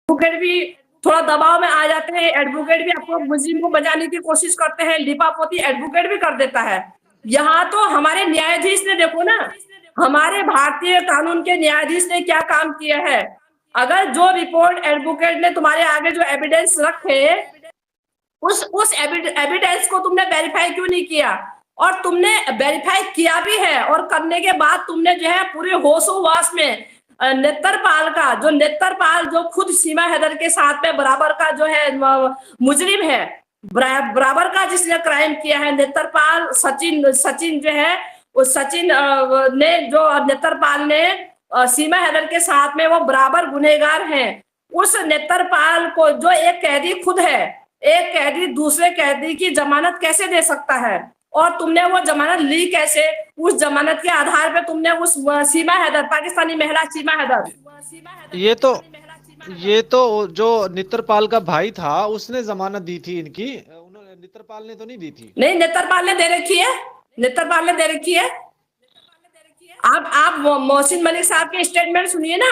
Advocate भी थोड़ा दबाव में आ जाते हैं, एडवोकेट भी आपको मुजरिम को बचाने की कोशिश करते हैं, लिपापोती एडवोकेट भी कर देता है। यहाँ तो हमारे न्यायाधीश ने देखो ना, हमारे भारतीय कानून के न्यायाधीश ने क्या काम किया है। अगर जो रिपोर्ट एडवोकेट ने तुम्हारे आगे जो एविडेंस रखे, उस एविडेंस को तुमने वेरीफाई क्यों नहीं किया? और तुमने वेरीफाई किया भी है, और करने के बाद तुमने जो है पूरे होशोवास में नेत्रपाल जो खुद सीमा हैदर के साथ में बराबर का जो है मुजरिम है, बराबर का जिसने क्राइम किया है, नेत्रपाल सचिन जो है, उस सचिन ने जो नेत्रपाल ने सीमा हैदर के साथ में वो बराबर गुनहगार हैं। उस नेत्रपाल को जो एक कैदी खुद है, एक कैदी दूसरे कैदी की जमानत कैसे दे सकता है? और तुमने वो जमानत ली कैसे? उस जमानत के आधार पे तुमने उस सीमा हैदर, पाकिस्तानी महिला सीमा हैदर, ये तो जो नेत्रपाल का भाई था उसने जमानत दी थी इनकी, उन्होंने, नेत्रपाल ने तो नहीं दी थी। नहीं, नेत्रपाल ने दे रखी है, नेत्रपाल ने दे रखी है। आप मोहसिन मलिक साहब के स्टेटमेंट सुनिए ना।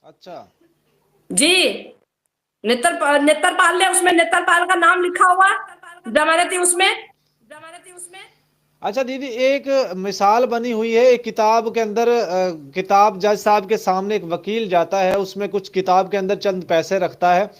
अच्छा जी, नेत्रपाल ने, उसमें नेत्रपाल का नाम लिखा हुआ जमानती उसमें। अच्छा दीदी, एक मिसाल बनी हुई है एक किताब के अंदर, किताब जज साहब के सामने एक वकील जाता है, उसमें कुछ किताब के अंदर चंद पैसे रखता है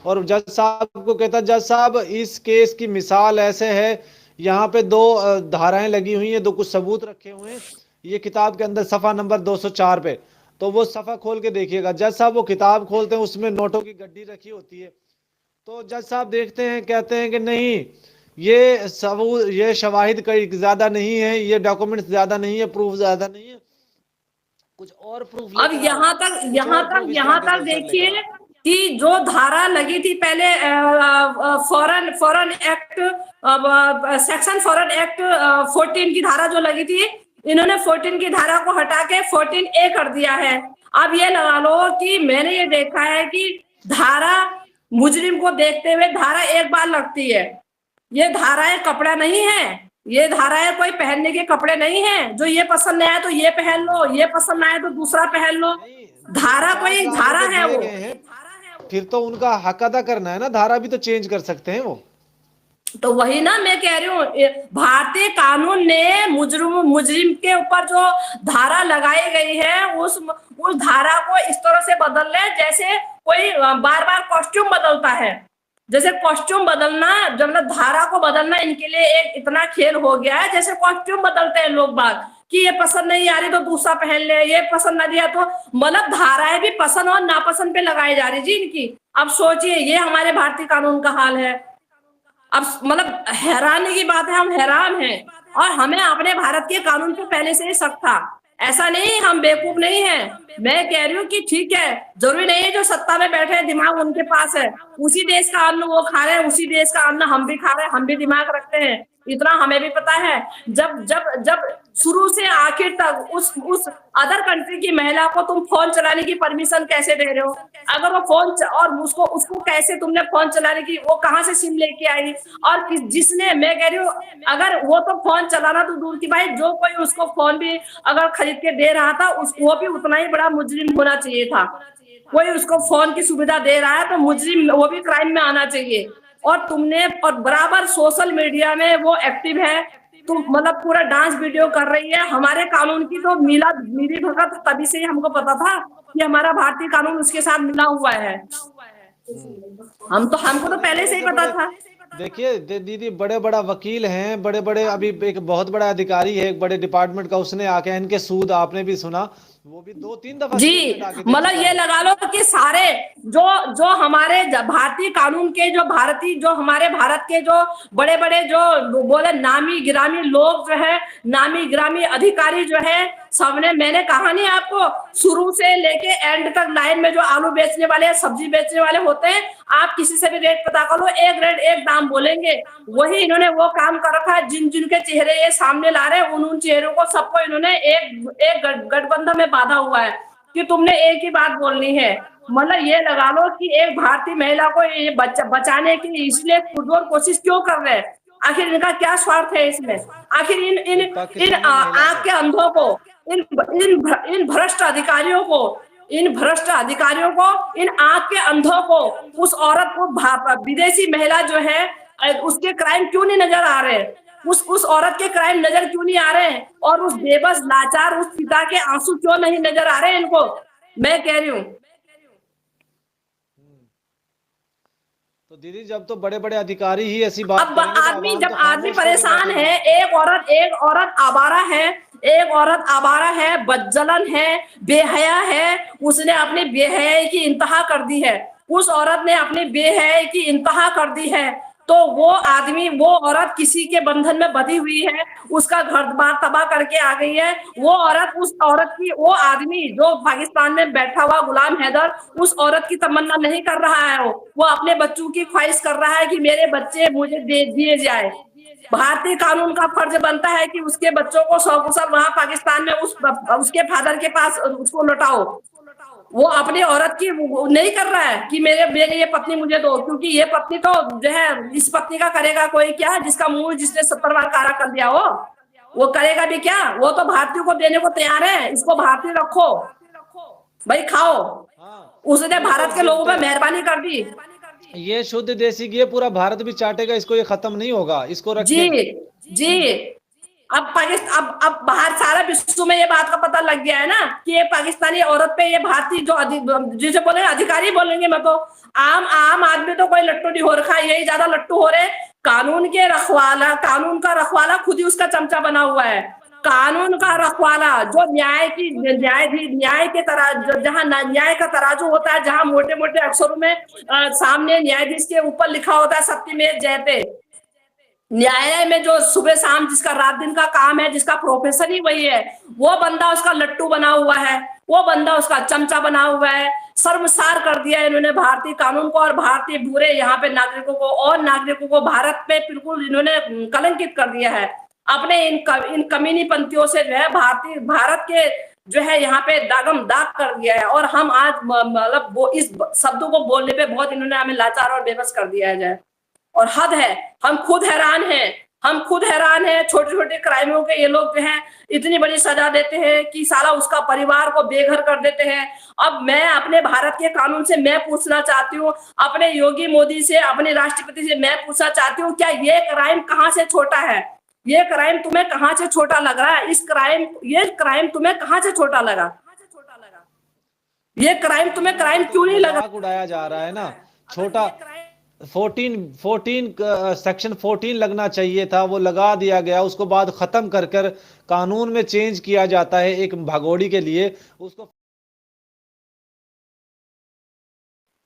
और जज साहब को कहता है, जज साहब इस केस की मिसाल ऐसे है, यहाँ पे दो धाराएं लगी हुई हैं, दो कुछ सबूत रखे हुए हैं, ये किताब के अंदर सफ़ा नंबर 204 पे, तो वो सफ़ा खोल के देखिएगा। जज साहब वो किताब खोलते हैं, उसमें नोटों की गड्डी रखी होती है, तो जज साहब देखते हैं, कहते हैं कि नहीं, ये शवाहिद कई ज्यादा नहीं है, ये डॉक्यूमेंट ज्यादा नहीं है, प्रूफ ज्यादा नहीं है, कुछ और प्रूफ। अब यहाँ तक देखिए कि जो धारा लगी थी पहले, foreign act, section foreign act 14 की धारा जो लगी थी, इन्होंने 14 की धारा को हटा के 14A कर दिया है। अब ये लगा लो कि मैंने ये देखा है कि धारा, मुजरिम को देखते हुए धारा एक बार लगती है। ये धाराएं कपड़ा नहीं है, ये धाराएं कोई पहनने के कपड़े नहीं है, जो ये पसंद आया तो ये पहन लो, ये पसंद आया तो दूसरा पहन लो। धारा कोई धारा है वो, फिर तो उनका हक अदा करना है ना, धारा भी तो चेंज कर सकते हैं वो। तो वही ना मैं कह रही हूँ, भारतीय कानून ने मुजरिम के ऊपर जो धारा लगाई गई है, उस धारा को इस तरह से बदल ले जैसे कोई बार बार कॉस्ट्यूम बदलता है। जैसे कॉस्ट्यूम बदलना, जब धारा को बदलना इनके लिए एक इतना खेल हो गया है, जैसे कॉस्ट्यूम बदलते हैं लोग बाग कि ये पसंद नहीं आ रही तो दूसरा पहन ले, ये पसंद नहीं आ तो, मतलब धाराएं भी पसंद और नापसंद पे लगाई जा रही जी इनकी। अब सोचिए, ये हमारे भारतीय कानून का हाल है। अब मतलब हैरानी की बात है, हम हैरान हैं, और हमें अपने भारत के कानून पे पहले से ही शक था। ऐसा नहीं, हम बेवकूफ नहीं है। मैं कह रही हूँ कि ठीक है, जरूरी नहीं है जो सत्ता में बैठे हैं दिमाग उनके पास है, उसी देश का अन्न वो खा रहे हैं, उसी देश का अन्न हम भी खा रहे हैं, हम भी दिमाग रखते हैं, इतना हमें भी पता है। जब जब जब शुरू से आखिर तक उस अदर कंट्री की महिला को तुम फोन चलाने की परमिशन कैसे दे रहे हो? अगर वो फोन और उसको कैसे तुमने फोन चलाने की, वो कहाँ से सिम लेके आई? और जिसने, मैं कह रही हूँ, अगर वो तो फोन चलाना तो दूर की भाई, जो कोई उसको फोन भी अगर खरीद के दे रहा था, वो भी उतना ही बड़ा मुजरिम होना चाहिए था। कोई उसको फोन की सुविधा दे रहा है तो मुजरिम, वो भी क्राइम में आना चाहिए। और तुमने, और बराबर सोशल मीडिया में वो एक्टिव है, तुम मतलब पूरा डांस वीडियो कर रही है। हमारे कानून की तो मिली भगत तभी से ही हमको पता था कि हमारा भारतीय कानून उसके साथ मिला हुआ है। हमको तो पहले से ही पता था। देखिए दीदी, बड़े बड़ा वकील हैं, बड़े बड़े, अभी एक बहुत बड़ा अधिकारी है एक बड़े डिपार्टमेंट का, उसने आके इनके सूद आपने भी सुना, वो भी 2-3 दफा जी, मतलब ये लगा लो कि सारे जो हमारे भारतीय कानून के, जो हमारे भारत के जो बड़े बड़े जो बोले नामी गिरामी लोग जो है, नामी गिरामी अधिकारी जो है, सबने, मैंने कहा नहीं आपको, शुरू से लेके एंड तक लाइन में जो आलू बेचने वाले, सब्जी बेचने वाले होते हैं, आप किसी से भी रेट पता करो, एक रेट एक दाम बोलेंगे। वही इन्होंने वो काम कर रखा है। जिनके चेहरे ये सामने ला रहे हैं, उन चेहरों को सबको इन्होंने एक गठबंधन में बांधा हुआ है कि तुमने एक ही बात बोलनी है। मतलब ये लगा लो कि एक भारतीय महिला को ये बचाने की इसलिए पुरजोर कोशिश क्यों कर रहे हैं? आखिर इनका क्या स्वार्थ है इसमें? आखिर इन आंख के अंधों को, इन भ्रष्ट अधिकारियों को इन भ्रष्ट अधिकारियों को, इन आंख के अंधों को, उस औरत को, विदेशी महिला जो है उसके क्राइम क्यों नहीं नजर आ रहे? उस औरत के क्राइम नजर क्यों नहीं आ रहे हैं? और उस बेबस लाचार उस पिता के आंसू क्यों नहीं नजर आ रहे हैं इनको? मैं कह रही हूँ। तो दीदी जब तो बड़े बड़े अधिकारी ही ऐसी बात अब करेंगे तो आदमी, आवाम जब तो आदमी खामोश कैसे परेशान बैठेगी? है, एक औरत आवारा है, एक औरत आवारा है, बदजलन है, बेहया है, उसने अपनी बेहयाई की इंतहा कर दी है। उस औरत ने अपनी बेहयाई की इंतहा कर दी है। तो वो आदमी, वो औरत किसी के बंधन में बंधी हुई है, उसका घर बार तबाह करके आ गई है। वो औरत, उस औरत की, वो आदमी जो पाकिस्तान में बैठा हुआ गुलाम हैदर, उस औरत की तमन्ना नहीं कर रहा है। वो अपने बच्चों की ख्वाहिश कर रहा है कि मेरे बच्चे मुझे दे दिए जाए। भारतीय कानून का फर्ज बनता है कि उसके बच्चों को सकुशल वहां पाकिस्तान में उसके फादर के पास उसको लौटाओ। वो अपनी औरत की वो नहीं कर रहा है कि मेरे मेरी ये पत्नी मुझे दो, क्योंकि ये पत्नी तो जो है, इस पत्नी का करेगा कोई क्या, जिसका मुंह जिसने 70 बार काला कर दिया हो, वो करेगा भी क्या? वो तो भारतीयों को देने को तैयार है, इसको भारतीय रखो भाई, खाओ। हाँ, उसने ये तो भारत के लोगों पे मेहरबानी कर दी। ये शुद्ध देसी घी है, पूरा भारत भी चाटेगा इसको, ये खत्म नहीं होगा, इसको जी, रखें। जी। अब पाकिस्तान, अब बाहर सारा विश्व में ये बात का पता लग गया है ना कि ये पाकिस्तानी औरत पे, ये भारतीय जो जिसे बोलेंगे अधिकारी बोलेंगे, मैं तो आम आम आदमी तो कोई लट्टू नहीं हो रखा है, यही ज्यादा लट्टू हो रहे। कानून के रखवाला, कानून का रखवाला खुद ही उसका चमचा बना हुआ है। कानून का रखवाला जो न्याय के तरह, जहां न्याय का तराजू होता है, जहां मोटे मोटे अक्षरों में सामने न्यायाधीश के ऊपर लिखा होता है सत्यमेव जयते, न्यायालय में जो सुबह शाम जिसका रात दिन का काम है, जिसका प्रोफेशन ही वही है, वो बंदा उसका लट्टू बना हुआ है, वो बंदा उसका चमचा बना हुआ है। शर्मसार कर दिया इन्होंने भारतीय कानून को और भारतीय पूरे यहाँ पे नागरिकों को, और नागरिकों को भारत पे बिल्कुल इन्होंने कलंकित कर दिया है। अपने इन कमीनी पंथियों से जो है भारत के जो है यहाँ पे दागम दाग कर दिया है। और हम आज मतलब वो इस शब्दों को बोलने पे बहुत इन्होंने हमें लाचार और बेबस कर दिया है। और हद है, हम खुद हैरान हैं, छोटे छोटे क्राइमों के ये लोग जो हैं इतनी बड़ी सजा देते हैं कि साला उसका परिवार को बेघर कर देते हैं। अब मैं अपने भारत के कानून से मैं पूछना चाहती हूँ, अपने योगी मोदी से, अपने राष्ट्रपति से मैं पूछना चाहती हूँ, क्या ये क्राइम कहाँ से छोटा है? ये क्राइम तुम्हें कहाँ से छोटा लग रहा है? ये क्राइम तुम्हें कहाँ से छोटा लगा? ये क्राइम तुम्हें क्राइम क्यों नहीं लगा? उड़ाया जा रहा है ना, छोटा 14 सेक्शन 14 लगना चाहिए था, वो लगा दिया गया, उसको बाद खत्म कर कर कानून में चेंज किया जाता है एक भगोड़ी के लिए उसको।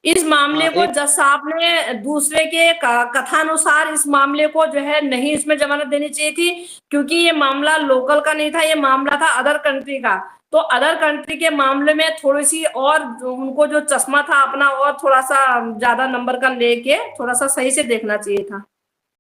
इस मामले को जज साहब ने दूसरे के कथानुसार इस मामले को जो है नहीं इसमें जमानत देनी चाहिए थी, क्योंकि ये मामला लोकल का नहीं था, ये मामला था अदर कंट्री का। तो अदर कंट्री के मामले में थोड़ी सी और उनको जो चश्मा था अपना और थोड़ा सा ज्यादा नंबर का लेके थोड़ा सा सही से देखना चाहिए था।